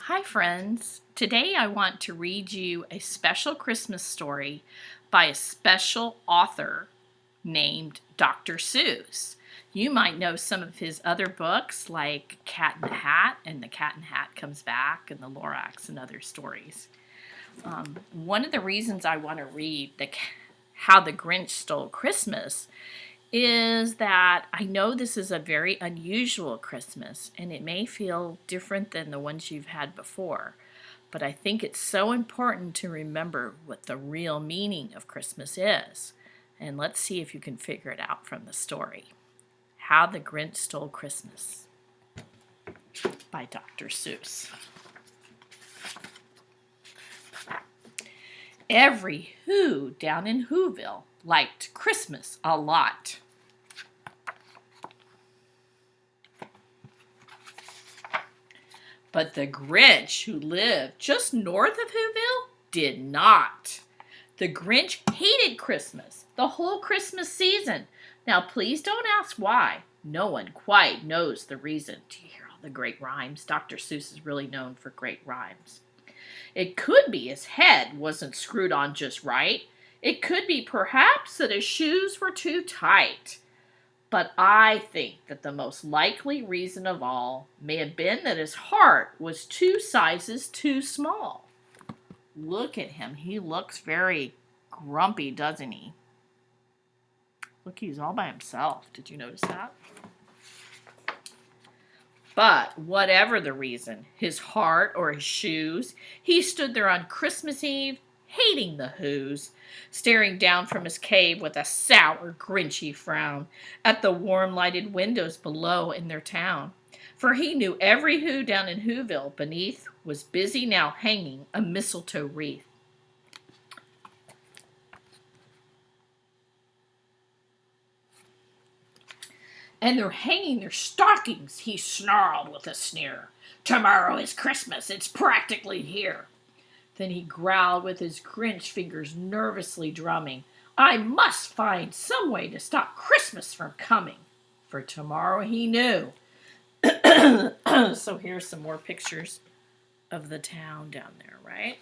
Hi friends, today I want to read you a special Christmas story by a special author named Dr. Seuss. You might know some of his other books like Cat in the Hat and The Cat in the Hat Comes Back and The Lorax and other stories. One of the reasons I want to read How the Grinch Stole Christmas is that I know this is a very unusual Christmas and it may feel different than the ones you've had before. But I think it's so important to remember what the real meaning of Christmas is. And let's see if you can figure it out from the story. How the Grinch Stole Christmas by Dr. Seuss. Every Who down in Whoville liked Christmas a lot. But the Grinch, who lived just north of Whoville, did not. The Grinch hated Christmas, the whole Christmas season. Now, please don't ask why. No one quite knows the reason. Do you hear all the great rhymes? Dr. Seuss is really known for great rhymes. It could be his head wasn't screwed on just right. It could be perhaps that his shoes were too tight. But I think that the most likely reason of all may have been that his heart was 2 sizes too small. Look at him. He looks very grumpy, doesn't he? Look, he's all by himself. Did you notice that? But whatever the reason, his heart or his shoes, he stood there on Christmas Eve, hating the Whos, staring down from his cave with a sour, grinchy frown at the warm-lighted windows below in their town. For he knew every Who down in Whoville beneath was busy now hanging a mistletoe wreath. And they're hanging their stockings, he snarled with a sneer. Tomorrow is Christmas, it's practically here. Then he growled with his Grinch fingers nervously drumming. I must find some way to stop Christmas from coming. For tomorrow he knew. So here's some more pictures of the town down there, right?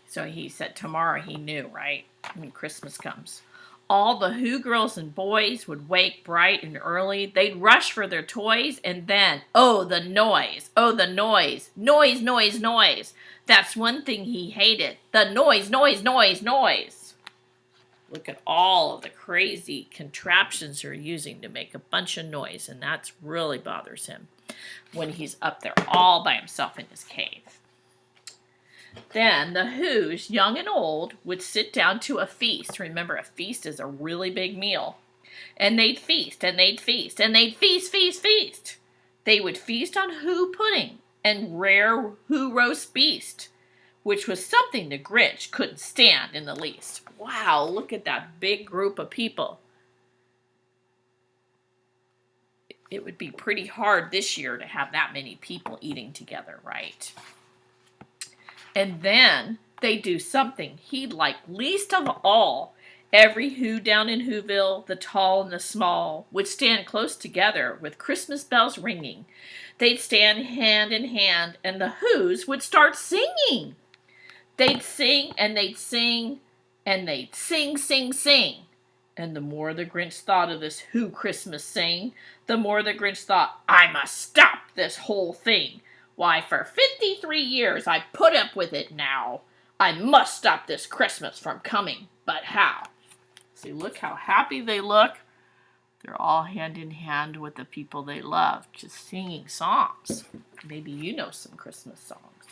So he said tomorrow he knew, right? When Christmas comes. All the Who girls and boys would wake bright and early. They'd rush for their toys, and then, oh, the noise. Oh, the noise. Noise, noise, noise. That's one thing he hated. The noise, noise, noise, noise. Look at all of the crazy contraptions they're using to make a bunch of noise, and that really bothers him when he's up there all by himself in his cave. Then the Whos, young and old, would sit down to a feast. Remember, a feast is a really big meal. And they'd feast, and they'd feast, and they'd feast, feast, feast. They would feast on Who pudding and rare Who roast beast, which was something the Grinch couldn't stand in the least. Wow, look at that big group of people. It would be pretty hard this year to have that many people eating together, right? And then they do something he'd like least of all. Every Who down in Whoville, the tall and the small, would stand close together with Christmas bells ringing. They'd stand hand in hand, and the Whos would start singing. They'd sing, and they'd sing, and they'd sing, sing, sing. And the more the Grinch thought of this Who Christmas sing, the more the Grinch thought, I must stop this whole thing. Why, for 53 years I put up with it now. I must stop this Christmas from coming. But how? See, look how happy they look. They're all hand in hand with the people they love, just singing songs. Maybe you know some Christmas songs.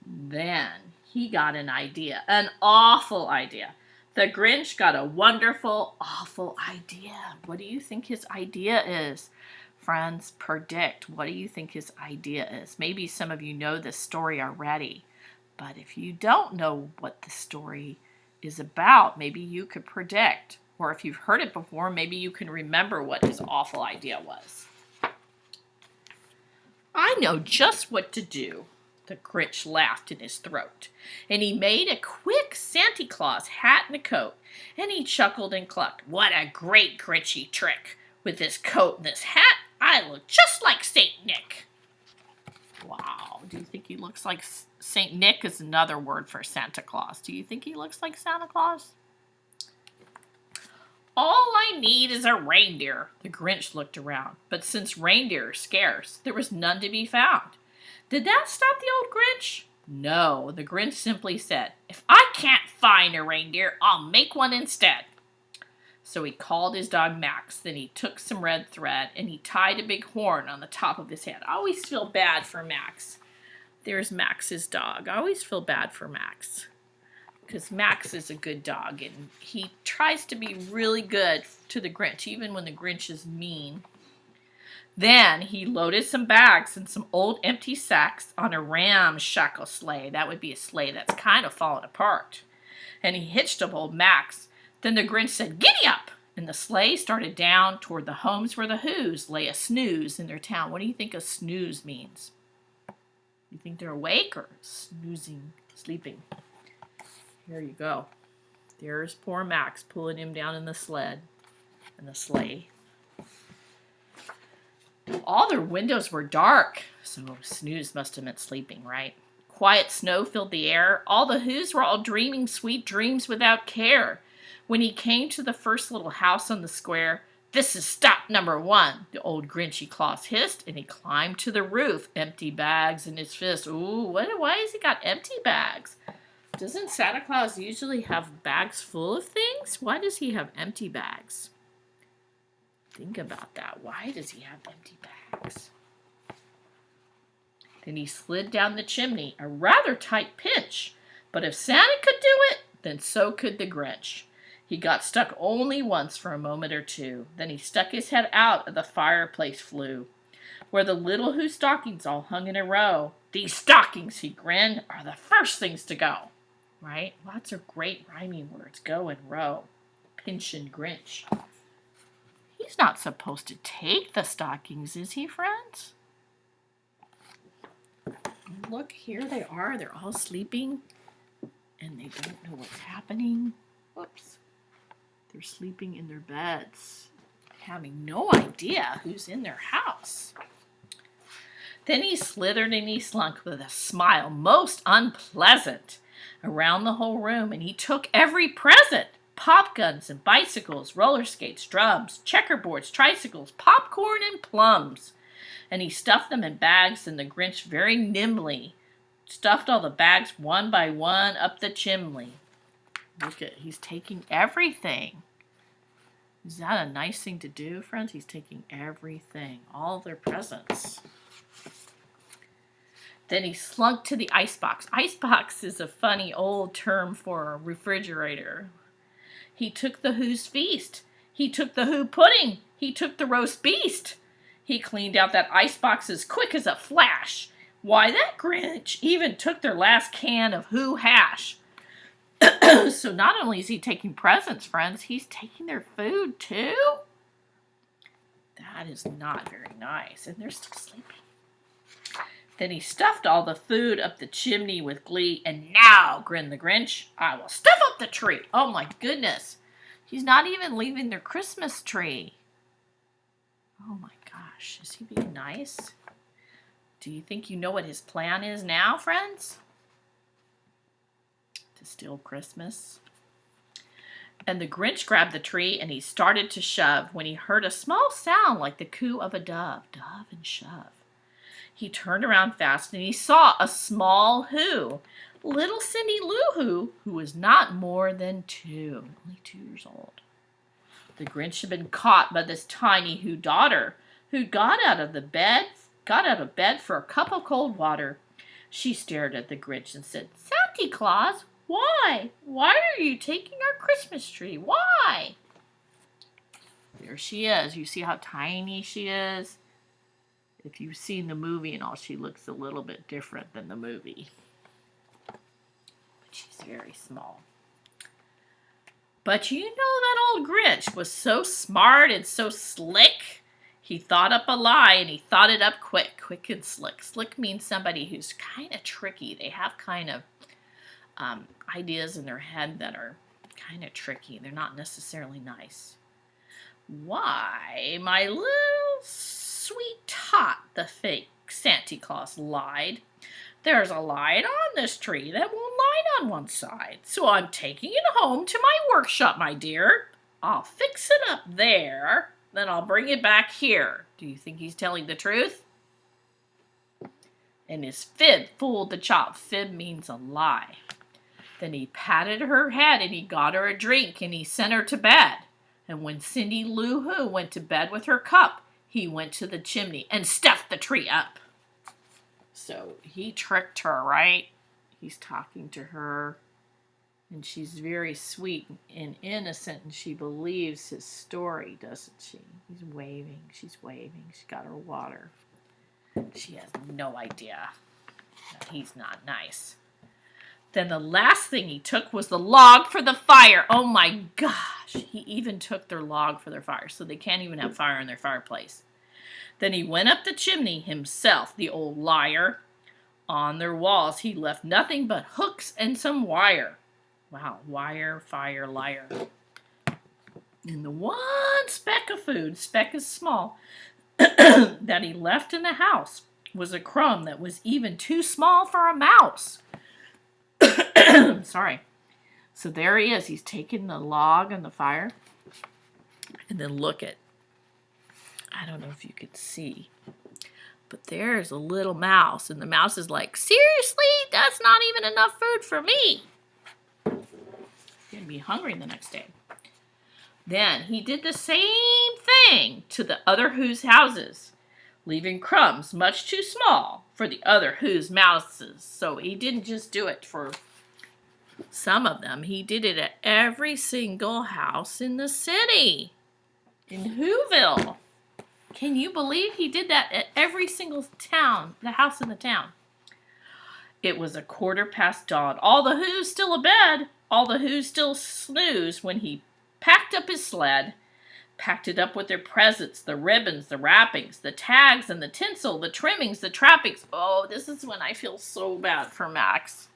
Then he got an idea, an awful idea. The Grinch got a wonderful, awful idea. What do you think his idea is? Friends, predict. What do you think his idea is? Maybe some of you know this story already, but if you don't know what the story is about, maybe you could predict. Or if you've heard it before, maybe you can remember what his awful idea was. I know just what to do. The Grinch laughed in his throat, and he made a quick Santa Claus hat and a coat, and he chuckled and clucked. What a great Grinchy trick! With this coat and this hat, I look just like Saint Nick. Wow. Do you think he looks like Saint Nick is another word for Santa Claus? Do you think he looks like Santa Claus? All I need is a reindeer. The Grinch looked around, but since reindeer are scarce, there was none to be found. Did that stop the old Grinch? No, the Grinch simply said, if I can't find a reindeer, I'll make one instead. So he called his dog Max, then he took some red thread and he tied a big horn on the top of his head. I always feel bad for Max. There's Max's dog. I always feel bad for Max because Max is a good dog and he tries to be really good to the Grinch, even when the Grinch is mean. Then he loaded some bags and some old empty sacks on a ramshackle sleigh. That would be a sleigh that's kind of fallen apart. And he hitched up old Max. Then the Grinch said, "Giddy up!" And the sleigh started down toward the homes where the Who's lay a snooze in their town. What do you think a snooze means? You think they're awake or snoozing, sleeping? Here you go. There's poor Max pulling him down in the sled and the sleigh. All their windows were dark, so snooze must have meant sleeping, right? Quiet snow filled the air. All the Who's were all dreaming sweet dreams without care. When he came to the first little house on the square, "This is stop number 1, the old Grinchy Claus hissed, and he climbed to the roof, empty bags in his fist. Ooh, why has he got empty bags? Doesn't Santa Claus usually have bags full of things? Why does he have empty bags? Think about that. Why does he have empty bags? Then he slid down the chimney, a rather tight pinch. But if Santa could do it, then so could the Grinch. He got stuck only once for a moment or two. Then he stuck his head out of the fireplace flue, where the little Who stockings all hung in a row. These stockings, he grinned, are the first things to go. Right? Lots of great rhyming words. Go and row. Pinch and Grinch. He's not supposed to take the stockings, is he, friends? Look, here they are. They're all sleeping, and they don't know what's happening. Whoops. They're sleeping in their beds, having no idea who's in their house. Then he slithered and he slunk with a smile most unpleasant around the whole room, and he took every present. Pop guns and bicycles, roller skates, drums, checkerboards, tricycles, popcorn, and plums. And he stuffed them in bags, and the Grinch very nimbly stuffed all the bags one by one up the chimney. Look at, he's taking everything. Is that a nice thing to do, friends? He's taking everything, all their presents. Then he slunk to the icebox. Icebox is a funny old term for a refrigerator. He took the Who's feast. He took the Who pudding. He took the roast beast. He cleaned out that icebox as quick as a flash. Why, that Grinch even took their last can of Who hash. So not only is he taking presents, friends, he's taking their food too? That is not very nice. And they're still sleeping. Then he stuffed all the food up the chimney with glee. And now, grinned the Grinch, I will stuff up the tree. Oh my goodness. He's not even leaving their Christmas tree. Oh my gosh. Is he being nice? Do you think you know what his plan is now, friends? To steal Christmas? And the Grinch grabbed the tree and he started to shove when he heard a small sound like the coo of a dove. Dove and shove. He turned around fast and he saw a small Who. Little Cindy Lou who was not more than 2. Only 2 years old. The Grinch had been caught by this tiny Who daughter who got out of bed for a cup of cold water. She stared at the Grinch and said, Santa Claus, why? Why are you taking our Christmas tree? Why? There she is. You see how tiny she is? If you've seen the movie and all, she looks a little bit different than the movie. But she's very small. But you know that old Grinch was so smart and so slick. He thought up a lie and he thought it up quick and slick. Slick means somebody who's kind of tricky. They have kind of ideas in their head that are kind of tricky. They're not necessarily nice. Why, my little sweet tot, the fake Santa Claus lied. There's a light on this tree that won't light on one side, so I'm taking it home to my workshop, my dear. I'll fix it up there, then I'll bring it back here. Do you think he's telling the truth? And his fib fooled the child. Fib means a lie. Then he patted her head and he got her a drink and he sent her to bed. And when Cindy Lou Who went to bed with her cup, he went to the chimney and stuffed the tree up. So he tricked her, right? He's talking to her, and she's very sweet and innocent, and she believes his story, doesn't she? He's waving, she's waving, she's got her water. She has no idea that he's not nice. Then the last thing he took was the log for the fire. Oh my gosh, he even took their log for their fire, so they can't even have fire in their fireplace. Then he went up the chimney himself, the old liar. On their walls he left nothing but hooks and some wire. Wow, wire, fire, liar. And the one speck of food, speck is small, that he left in the house was a crumb that was even too small for a mouse. Sorry. So there he is. He's taking the log and the fire. And then look at, I don't know if you could see, but there's a little mouse. And the mouse is like, seriously? That's not even enough food for me. He's going to be hungry the next day. Then he did the same thing to the other Who's houses, leaving crumbs much too small for the other Who's mouses. So he didn't just do it for some of them. He did it at every single house in the city, in Whoville. Can you believe he did that at every single town, the house in the town? It was 1/4 dawn. All the Who's still abed. All the Who's still snooze when he packed up his sled, packed it up with their presents, the ribbons, the wrappings, the tags and the tinsel, the trimmings, the trappings. Oh, this is when I feel so bad for Max.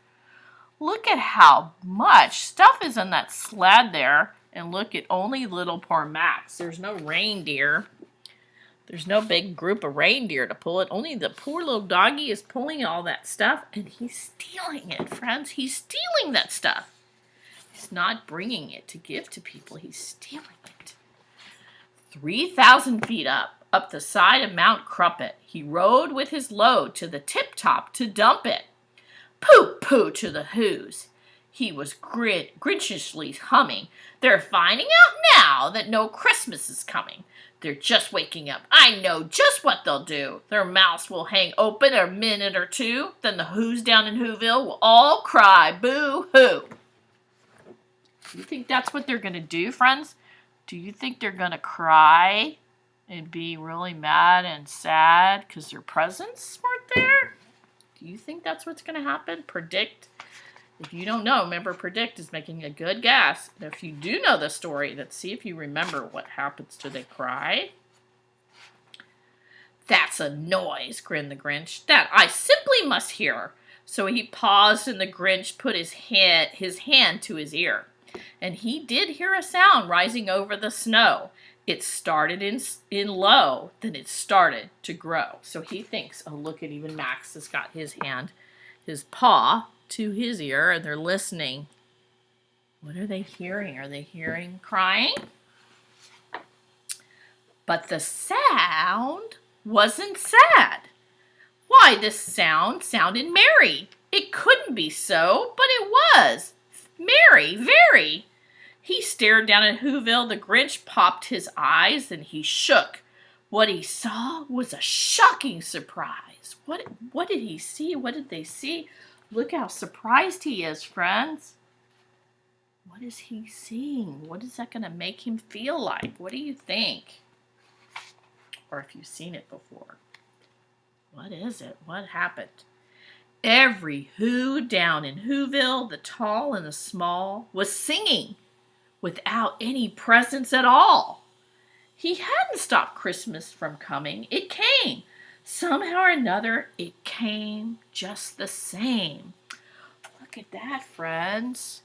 Look at how much stuff is in that sled there. And look at only little poor Max. There's no reindeer. There's no big group of reindeer to pull it. Only the poor little doggy is pulling all that stuff. And he's stealing it, friends. He's stealing that stuff. He's not bringing it to give to people. He's stealing it. 3,000 feet up the side of Mount Crumpet, he rode with his load to the tip-top to dump it. Pooh-pooh to the Who's. He was grinchishly humming. They're finding out now that no Christmas is coming. They're just waking up. I know just what they'll do. Their mouths will hang open a minute or two. Then the Who's down in Whoville will all cry boo-hoo. Do you think that's what they're going to do, friends? Do you think they're going to cry and be really mad and sad because their presents weren't there? Do you think that's what's going to happen? Predict. If you don't know, remember predict is making a good guess. And if you do know the story, let's see if you remember what happens. Do they cry? That's a noise, grinned the Grinch, that I simply must hear. So he paused and the Grinch put his hand to his ear. And he did hear a sound rising over the snow. It started in low, then it started to grow. So he thinks, oh, look at even Max has got his paw to his ear, and they're listening. What are they hearing? Are they hearing crying? But the sound wasn't sad. Why, the sound sounded merry. It couldn't be so, but it was. Merry, very. He stared down at Whoville. The Grinch popped his eyes and he shook. What he saw was a shocking surprise. What did he see? What did they see? Look how surprised he is, friends. What is he seeing? What is that going to make him feel like? What do you think? Or if you've seen it before. What is it? What happened? Every Who down in Whoville, the tall and the small, was singing without any presents at all. He hadn't stopped Christmas from coming. It came. Somehow or another, it came just the same. Look at that, friends.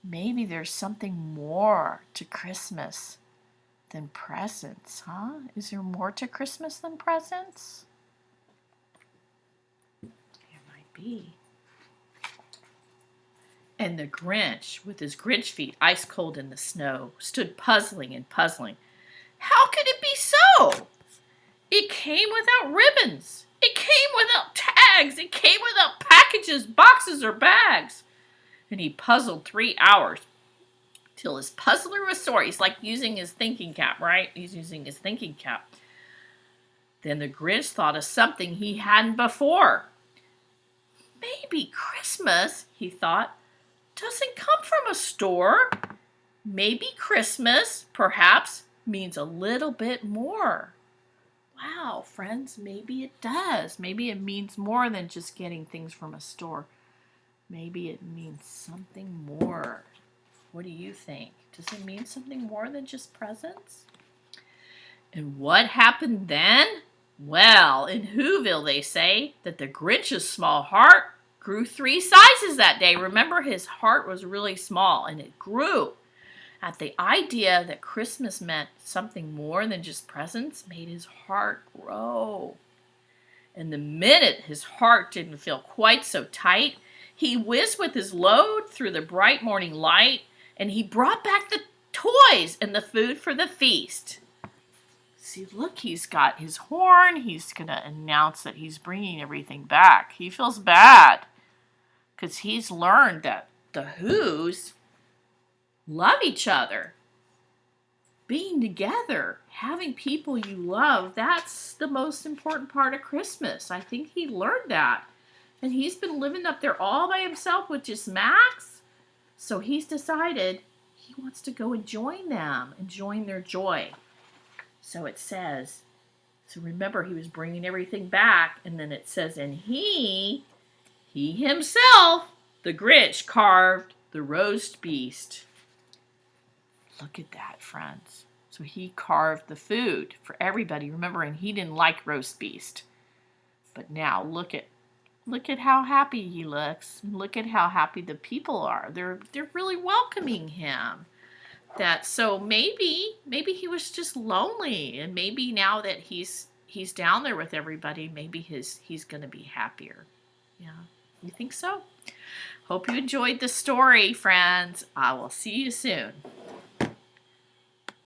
Maybe there's something more to Christmas than presents, huh? Is there more to Christmas than presents? There might be. And the Grinch, with his Grinch feet ice cold in the snow, stood puzzling and puzzling. How could it be so? It came without ribbons. It came without tags. It came without packages, boxes, or bags. And he puzzled 3 hours till his puzzler was sore. He's like using his thinking cap, right? He's using his thinking cap. Then the Grinch thought of something he hadn't before. Maybe Christmas, he thought, doesn't come from a store. Maybe Christmas, perhaps, means a little bit more. Wow, friends, maybe it does. Maybe it means more than just getting things from a store. Maybe it means something more. What do you think? Does it mean something more than just presents? And what happened then? Well, in Whoville they say that the Grinch's small heart grew 3 sizes that day. Remember, his heart was really small, and it grew. At the idea that Christmas meant something more than just presents made his heart grow. And the minute his heart didn't feel quite so tight, he whizzed with his load through the bright morning light, and he brought back the toys and the food for the feast. See, look, he's got his horn. He's going to announce that he's bringing everything back. He feels bad because he's learned that the Who's love each other. Being together, having people you love, that's the most important part of Christmas. I think he learned that. And he's been living up there all by himself with just Max. So he's decided he wants to go and join them and join their joy. So it says, so remember, he was bringing everything back. And then it says, and he himself, the Grinch, carved the roast beast. Look at that, friends. So he carved the food for everybody. Remember, and he didn't like roast beast. But now look at how happy he looks. Look at how happy the people are. They're really welcoming him. So maybe he was just lonely, and maybe now that he's down there with everybody, maybe he's going to be happier. Yeah, you think so? Hope you enjoyed the story, friends. I will see you soon.